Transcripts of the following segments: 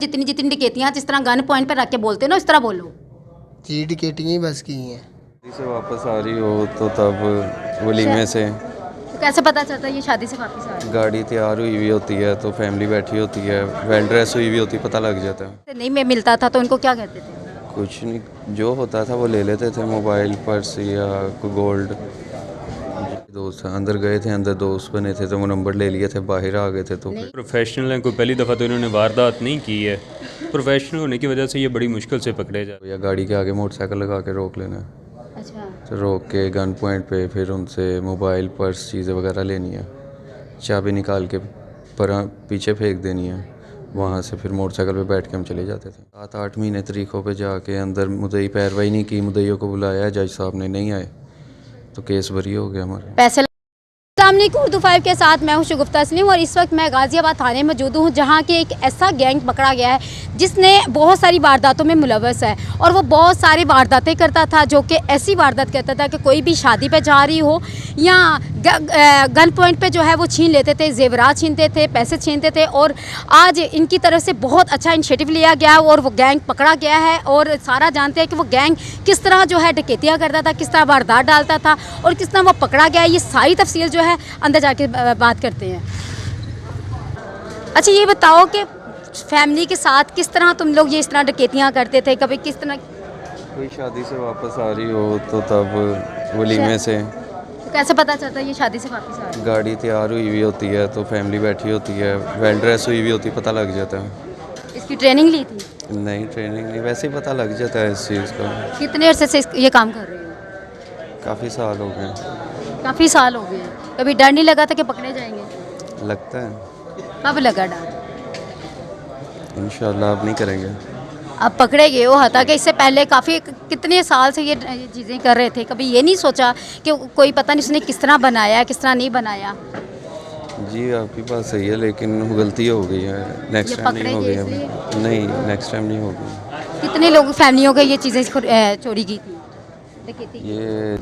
जितनी जितनी डिकेतियाँ जिस तरह गन पॉइंट पर रख के बोलते हो ना, इस तरह बोलो। जी डिकेटियाँ ही बस की हैं। से वापस आ रही हो तो तब वलीमे से तो कैसे पता चलता है ये शादी से वापस आ रही गाड़ी तैयार हुई हुई होती है तो फैमिली बैठी होती है, वेल ड्रेस हुई हुई होती है, पता लग जाता है। है? नहीं मैं मिलता था तो उनको क्या कहते थे? कुछ नहीं, जो होता था वो ले लेते थे, मोबाइल पर्स या कोई गोल्ड। दोस्त अंदर गए थे, अंदर दोस्त बने थे तो वो नंबर ले लिए थे, बाहर आ गए थे तो फिर प्रोफेशनल हैं, कोई पहली दफ़ा तो इन्होंने वारदात नहीं की है। प्रोफेशनल होने की वजह से ये बड़ी मुश्किल से पकड़े जाते या गाड़ी के आगे मोटरसाइकिल लगा के रोक लेना है। अच्छा। तो रोक के गन पॉइंट पे फिर उनसे मोबाइल पर्स चीज़ें वगैरह लेनी है, चाबी निकाल के पर पीछे फेंक देनी है। वहाँ से फिर मोटरसाइकिल पे बैठ के हम चले जाते थे। 7-8 महीने तरीक़ों पे जाके अंदर मुद्दई पैरवाई नहीं की, मुद्दईयों को बुलाया, जज साहब ने नहीं आए तो केस बरी हो गया हमारा। पैसे उर्दू 5 के साथ मैं हूं शगुफ्ता तस्लीम और इस वक्त मैं गाज़ियाबाद थाने में मौजूद हूं जहां के एक ऐसा गैंग पकड़ा गया है जिसने बहुत सारी वारदातों में मुलव्वस है और वो बहुत सारी वारदातें करता था, जो कि ऐसी वारदात करता था कि कोई भी शादी पे जा रही हो या गन पॉइंट पे जो है वो छीन लेते थे, जेवरात छीनते थे, पैसे छीनते थे। और आज इनकी तरफ से बहुत अच्छा इनिशिएटिव लिया गया और वो गैंग पकड़ा गया है और सारा जानते हैं कि वो गैंग किस तरह जो है डकैतियाँ करता था, किस तरह वारदात डालता था और किस तरह वो पकड़ा गया है। ये सारी तफसील जो है अंदर जाके बात करते हैं। अच्छा ये बताओ कि फैमिली के साथ किस तरह तुम लोग ये इस तरह डकैतियाँ करते थे, कभी किस तरह? कोई शादी से वापस आ रही हो तो तब वलीमे से तो कैसे पता चलता है ये शादी से वापस आ रही गाड़ी तैयार हुई हुई होती है तो फैमिली बैठी होती है, वेल ड्रेस हुई हुई होती है, पता लग जाता है। है? इसकी ट्रेनिंग ली थी? नहीं ट्रेनिंग नहीं, वैसे ही पता लग जाता है इस चीज़ का। कितने अरसे से ये काम कर रहे हो? काफ़ी साल हो गए। काफ़ी साल हो गए। कभी डर नहीं लगा था कि पकड़े जाएंगे? लगता है कब लगा डर? इंशाल्लाह अब नहीं करेंगे। अब पकड़े गए हो, हता कि इससे पहले काफ़ी कितने साल से ये चीज़ें कर रहे थे, कभी ये नहीं सोचा कि कोई पता नहीं उसने किस तरह बनाया किस तरह नहीं बनाया? जी आपकी बात सही है, लेकिन गलती हो गई है, नेक्स्ट ये टाइम नहीं पकड़े होगी। गए अब नहीं, नेक्स्ट टाइम नहीं होगी। कितने लोग फैमिलियों के ये चीज़ें चोरी की थी, डकैती की? ये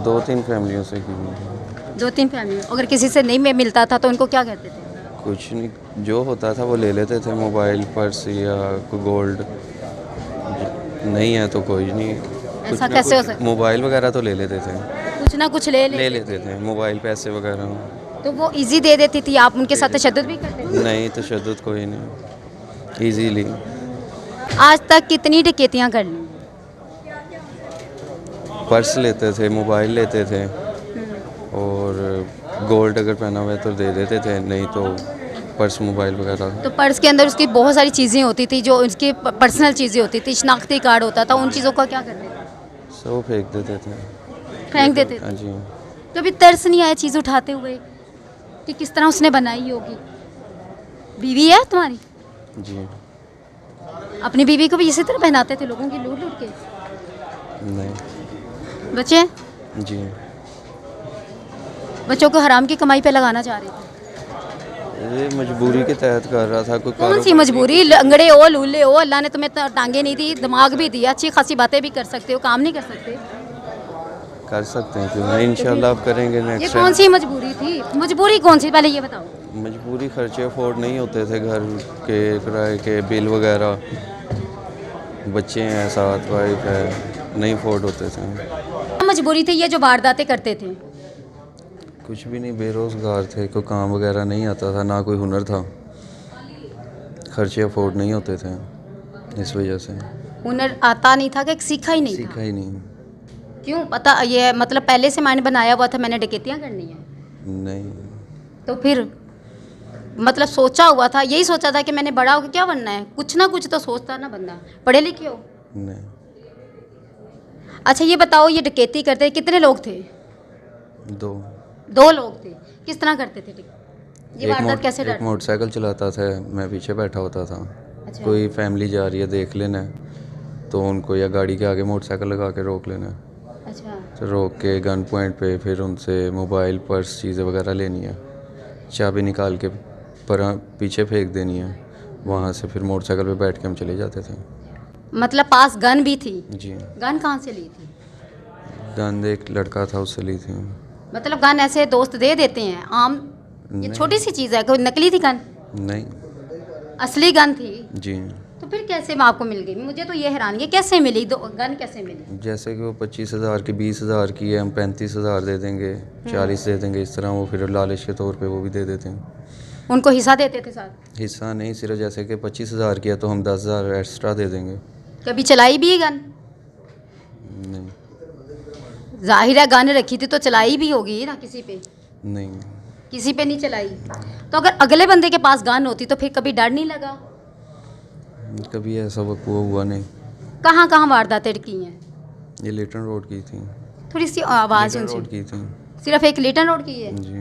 2-3 फैमिलियों से की हुई है। 2-3 फैमिली। अगर किसी से नहीं मिलता था तो उनको क्या कहते थे? कुछ नहीं, जो होता था वो ले लेते थे, मोबाइल पर्स या कोई गोल्ड। नहीं है तो कोई नहीं, ऐसा कैसे हो सकता? मोबाइल वगैरह तो ले लेते थे। कुछ ना कुछ ले लेते थे मोबाइल, पैसे वगैरह। तो वो इजी दे देती थी, आप उनके साथ तशद्दुद भी करते थे? नहीं तशद्दुद कोई नहीं, इजीली। आज तक कितनी डकैतियाँ कर ली? पर्स लेते थे, मोबाइल लेते थे और गोल्ड अगर पहना हुआ है तो दे देते थे, नहीं तो पर्स मोबाइल वगैरह। तो पर्स के अंदर उसकी बहुत सारी चीज़ें होती थी, जो उसकी पर्सनल चीज़ें होती थी, शनाख्ती कार्ड होता था, उन चीज़ों का क्या करते थे? सब फेंक देते थे। फेंक देते हाँ थे? जी। कभी तरस नहीं आया चीज़ उठाते हुए कि किस तरह उसने बनाई होगी? बीवी है तुम्हारी? जी अपनी बीवी को भी इसी तरह पहनाते थे लोगों की लूट लूट के? नहीं। बच्चे? जी बच्चों को हराम की कमाई पे लगाना चाह रहे थे? ये मजबूरी के तहत कर रहा था। कोई कौन सी मजबूरी? लंगड़े हो, लूले हो, अल्लाह ने तुम्हें टांगे नहीं दी, दिमाग भी दिया, अच्छी खासी बातें भी कर सकते हो, काम नहीं कर सकते? कर सकते हैं, क्यों नहीं, इंशाल्लाह आप करेंगे ये नेक्स्ट कौन टाइम। सी मजबूरी थी? मजबूरी कौन सी, पहले ये बताओ। मजबूरी, खर्चे अफोर्ड नहीं होते थे, घर के किराए के बिल वगैरह, बच्चे हैं साथ, वाइफ है, नहीं अफोर्ड होते थे। मजबूरी थी ये जो वारदातें करते थे? कुछ भी नहीं, बेरोज़गार थे, कोई काम वगैरह नहीं आता था, ना कोई हुनर था, खर्चे अफोर्ड नहीं होते थे, इस वजह से। हुनर आता नहीं था कि सीखा ही नहीं था? सीखा ही नहीं। क्यों? पता ये मतलब पहले से मैंने बनाया हुआ था मैंने डकैतियाँ करनी है, नहीं, तो फिर मतलब सोचा हुआ था, यही सोचा था कि मैंने बड़ा होकर क्या बनना है, कुछ ना कुछ तो सोचता ना बंदा, पढ़े लिखे हो। नहीं। अच्छा ये बताओ, ये डकैती करते कितने लोग थे? 2 लोग थे। किस तरह करते थे ये वारदात? कैसे एक डरते? मोटरसाइकिल चलाता था, मैं पीछे बैठा होता था। अच्छा। कोई फैमिली जा रही है देख लेना है तो उनको, या गाड़ी के आगे मोटरसाइकिल लगा के रोक लेना है। अच्छा। तो रोक के गन पॉइंट पे फिर उनसे मोबाइल पर्स चीज़ें वगैरह लेनी है, चाबी निकाल के पर पीछे फेंक देनी है। वहाँ से फिर मोटरसाइकिल पे बैठ के हम चले जाते थे। मतलब पास गन भी थी? जी। गन कहाँ से ली थी? गन एक लड़का था, उससे ली थी। मतलब गन ऐसे दोस्त दे देते हैं आम? ये नहीं। छोटी सी चीज़ है, कोई नकली थी गन? नहीं। असली गन थी? जी। तो फिर कैसे मैं आपको मिल गई? मुझे तो ये हैरानी है, कैसे मिली दो गन, कैसे मिली? जैसे कि वो 25,000 की, 20,000 की है, हम 35,000 दे देंगे, 40 दे देंगे, इस तरह वो फिर लालच के तौर पे वो भी दे देते हैं। उनको हिस्सा देते थे साथ? हिस्सा नहीं, सिर्फ जैसे कि 25,000 की है तो हम 10,000 एक्स्ट्रा दे देंगे। कभी चलाई भी है गन? नहीं। जाहिर है गन रखी थी तो चलाई भी होगी ना किसी पे? नहीं। किसी पे नहीं चलाई। तो अगर अगले बंदे के पास गन होती तो फिर कभी डर नहीं लगा? कभी ऐसा वो हुआ नहीं। कहाँ कहाँ वारदातें की हैं? ये लिटन रोड की थी। थोड़ी सी आवाज़ लिटन रोड ऊंची। की थी। सिर्फ एक लिटन रोड की है? जी।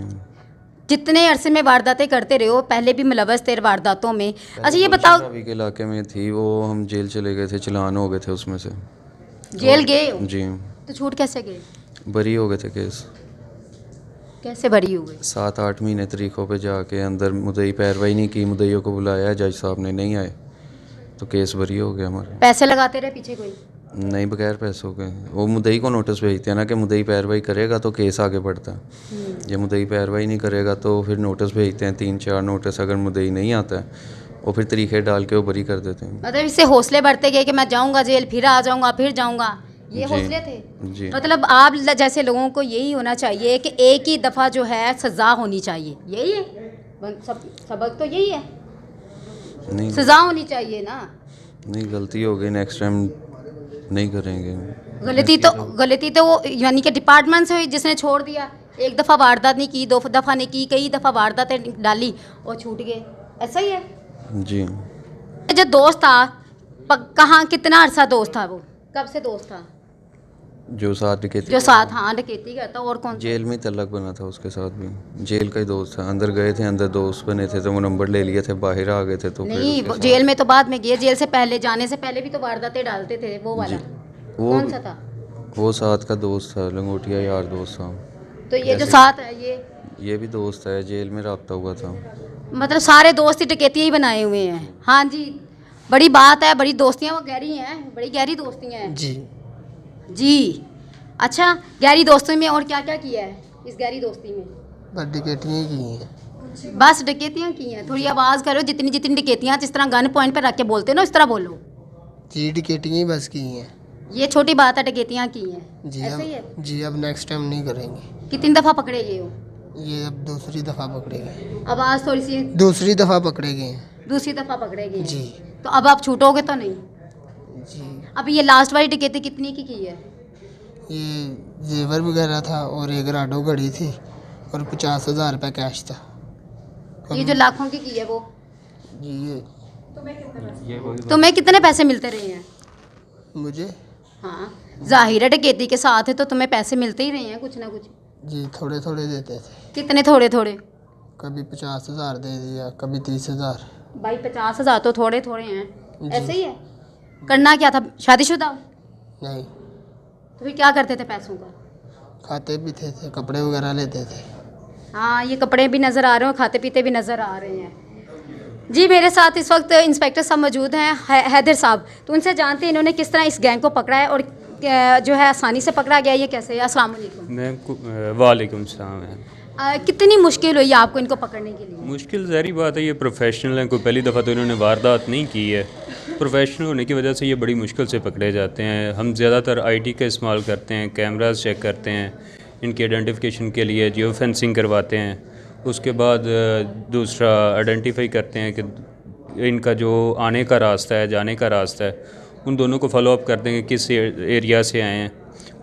जितने अरसे में वारदातें करते रहे हो, पहले भी मुलव्वस थे वारदातों में। अच्छा ये पहले बताओ, गुलशन के इलाके में थी वो, हम जेल चले गए थे, चलान हो गए थे उसमें से। जेल गए हो? जी। तो छूट कैसे गए? बरी हो गए थे केस। कैसे बरी हुए? 7-8 महीने तरीक़ों पे जाके अंदर मुद्दई पैरवाई नहीं की, मुद्दईयों को बुलाया, जज साहब ने नहीं आए तो केस बरी हो गया हमारा। पैसे लगाते रहे पीछे कोई? नहीं, बगैर पैसों के। वो मुद्दई को नोटिस भेजते हैं ना कि मुद्दई पैरवाई करेगा तो केस आगे बढ़ता है। ये मुद्दई पैरवाई नहीं करेगा तो फिर नोटिस भेजते हैं, 3-4 नोटिस। अगर मुद्दई नहीं आता है वो फिर तरीके डाल के वो बरी कर देते हैं। मतलब इससे हौसले बढ़ते गए कि मैं जाऊंगा जेल, फिर आ जाऊंगा, फिर जाऊंगा, ये जी। हौसले थे? जी। मतलब आप जैसे लोगों को यही होना चाहिए कि एक ही दफ़ा जो है सज़ा होनी चाहिए, यही है सबक तो यही है, नहीं। सज़ा होनी चाहिए ना। नहीं, गलती हो गई, नेक्स्ट टाइम नहीं करेंगे। गलती तो वो यानी कि डिपार्टमेंट से हुई जिसने छोड़ दिया। एक दफ़ा वारदात नहीं की, 2 दफ़ा नहीं की, कई दफ़ा वारदातें डाली और छूट गए, ऐसा ही है। जी। जो दोस्त था, कहाँ कितना अरसा दोस्त था वो, कब से दोस्त था? जो साथ डकैती, जो साथ, हाँ डकैती करता, और कौन? जेल में तलक बना था उसके साथ भी, जेल का ही दोस्त था। अंदर गए थे, अंदर दोस्त बने थे तो वो नंबर ले लिए थे, बाहर आ गए थे तो फिर नहीं, उसके साथ- जेल में तो बाद में गए, जेल से पहले, जाने से पहले भी तो वारदातें डालते थे, वो वाला वो कौन सा था? वो साथ का दोस्त था, लंगोटिया यार दोस्त था। तो ये जो साथ है ये भी दोस्त है, जेल में रब्ता हुआ था। मतलब सारे दोस्त ही डकैती ही बनाए हुए हैं। हाँ जी, बड़ी बात है, बड़ी दोस्तियाँ वो गहरी हैं, बड़ी गहरी दोस्तियाँ हैं जी। जी। अच्छा, गहरी दोस्ती में और क्या क्या किया है इस गहरी दोस्ती में? बस डकैतियाँ की हैं। बस डकैतियाँ की हैं? थोड़ी आवाज़ करो, जितनी जितनी डकैतियाँ जिस तरह गन पॉइंट पर रख के बोलते हो ना, उस तरह बोलो। जी, डकैतियाँ ही बस की हैं। ये छोटी बात है, डकैतियाँ की हैं, जी। ऐसा ही है। जी, अब नेक्स्ट टाइम नहीं करेंगे। कितनी दफ़ा पकड़े गए हो? ये अब दूसरी दफ़ा पकड़े गए। आवाज़ थोड़ी सी, दूसरी दफ़ा पकड़े गए हैं। दूसरी दफ़ा पकड़े गए हैं। जी। तो अब आप छूटोगे तो नहीं? जी। अब ये लास्ट वाली डकैती कितनी की है? ये जेवर वगैरह था और एक राडो घड़ी थी और 50,000 रुपये कैश था। ये जो लाखों की है वो? जी। ये तुम्हें कितने पैसे मिलते रहे हैं? मुझे, हाँ, जाहिर है डकैती के साथ है तो तुम्हें पैसे मिलते ही रहे हैं कुछ ना कुछ। जी, थोड़े थोड़े देते थे। कितने थोड़े थोड़े? कभी 50,000 दे दिया, कभी 30,000। भाई 50,000 तो थोड़े थोड़े हैं, जी। ऐसे ही है। करना क्या था, शादीशुदा हो? नहीं, तो फिर क्या करते थे पैसों का? खाते भी थे, कपड़े वगैरह लेते थे। हाँ, ये कपड़े भी नज़र आ रहे हैं, खाते पीते भी नज़र आ रहे हैं। जी, मेरे साथ इस वक्त इंस्पेक्टर साहब मौजूद हैं, हैदर साहब। तो उनसे जानते हैं इन्होंने किस तरह इस गैंग को पकड़ा है और जो है आसानी से पकड़ा गया, ये कैसे है? अस्सलाम वालेकुम। वालेकुम सलाम है। कितनी मुश्किल हुई आपको इनको पकड़ने के लिए? मुश्किल ज़ाहिर बात है, ये प्रोफेशनल हैं, कोई पहली दफ़ा तो इन्होंने वारदात नहीं की है। प्रोफेशनल होने की वजह से ये बड़ी मुश्किल से पकड़े जाते हैं। हम ज़्यादातर आईटी का इस्तेमाल करते हैं, कैमरास चेक करते हैं, इनकी आइडेंटिफिकेशन के लिए जियो फेंसिंग करवाते हैं। उसके बाद दूसरा आइडेंटिफाई करते हैं कि इनका जो आने का रास्ता है, जाने का रास्ता है, उन दोनों को फॉलो अप करते हैं कि किस एरिया से आए हैं।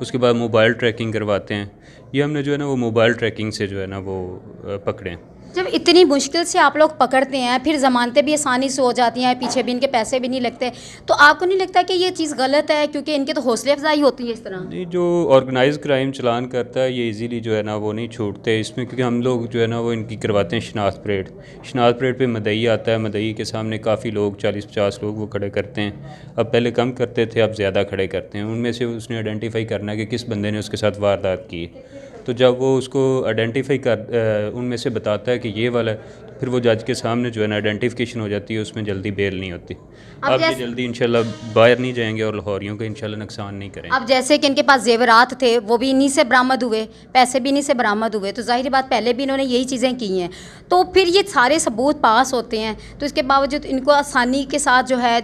उसके बाद मोबाइल ट्रैकिंग करवाते हैं। ये हमने जो है ना वो मोबाइल ट्रैकिंग से जो है ना वो पकड़े। जब इतनी मुश्किल से आप लोग पकड़ते हैं, फिर ज़मानतें भी आसानी से हो जाती हैं, पीछे भी इनके पैसे भी नहीं लगते, तो आपको नहीं लगता कि ये चीज़ गलत है? क्योंकि इनके तो हौसले अफजाई होती है इस तरह। नहीं, जो ऑर्गेनाइज क्राइम चलान करता है ये इजीली जो है ना वो नहीं छूटते इसमें, क्योंकि हम लोग जो है ना वो इनकी करवाते हैं शनाख्त परेड। शनाख्त परेड पे मदई आता है, मदई के सामने काफ़ी लोग 40-50 लोग वो खड़े करते हैं। अब पहले कम करते थे, अब ज़्यादा खड़े करते हैं। उनमें से उसने आइडेंटिफाई करना है कि किस बंदे ने उसके साथ वारदात की। तो जब वो उसको आइडेंटिफाई कर उनमें से बताता है कि ये वाला है, तो फिर वो जज के सामने जो है ना आइडेंटिफिकेशन हो जाती है, उसमें जल्दी बेल नहीं होती। अब ये जल्दी इंशाल्लाह बाहर नहीं जाएंगे और लाहौरियों का इंशाल्लाह नुकसान नहीं करेंगे। अब जैसे कि इनके पास जेवरात थे वो भी इन्हीं से बरामद हुए, पैसे भी इन्हीं से बरामद हुए, तो जाहिर बात पहले भी इन्होंने यही चीज़ें की हैं। तो फिर ये सारे सबूत पास होते हैं तो इसके बावजूद इनको आसानी के साथ जो है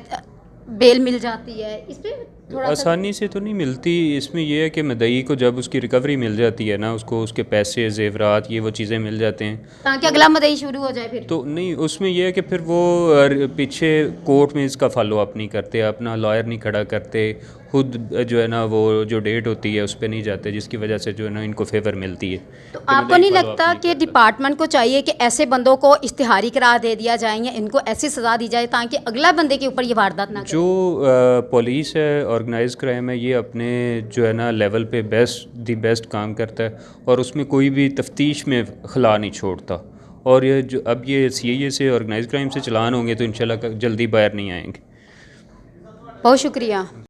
बेल मिल जाती है। इस पर थोड़ा सा आसानी से तो नहीं मिलती। इसमें यह है कि मदई को जब उसकी रिकवरी मिल जाती है ना, उसको उसके पैसे जेवरात ये वो चीज़ें मिल जाते हैं, ताकि अगला मदई शुरू हो जाए फिर। तो नहीं उसमें यह है कि फिर वो पीछे कोर्ट में इसका फॉलो अप नहीं करते, अपना लॉयर नहीं खड़ा करते, खुद जो है ना वो जो डेट होती है उस पर नहीं जाते, जिसकी वजह से जो है ना इनको फेवर मिलती है। तो कि आपको मदई नहीं follow up लगता कि करता। डिपार्टमेंट को चाहिए कि ऐसे बंदों को इश्तिहारी करार दे दिया जाए या इनको ऐसी सज़ा दी जाए ताकि अगला बंदे के ऊपर ये वारदात ना करे? जो पुलिस है, ऑर्गेनाइज क्राइम है, ये अपने जो है ना लेवल पे बेस्ट काम करता है और उसमें कोई भी तफ्तीश में खला नहीं छोड़ता। और ये जो अब ये CIA से ऑर्गेनाइज क्राइम से चलान होंगे तो इंशाल्लाह जल्दी बाहर नहीं आएंगे। बहुत शुक्रिया।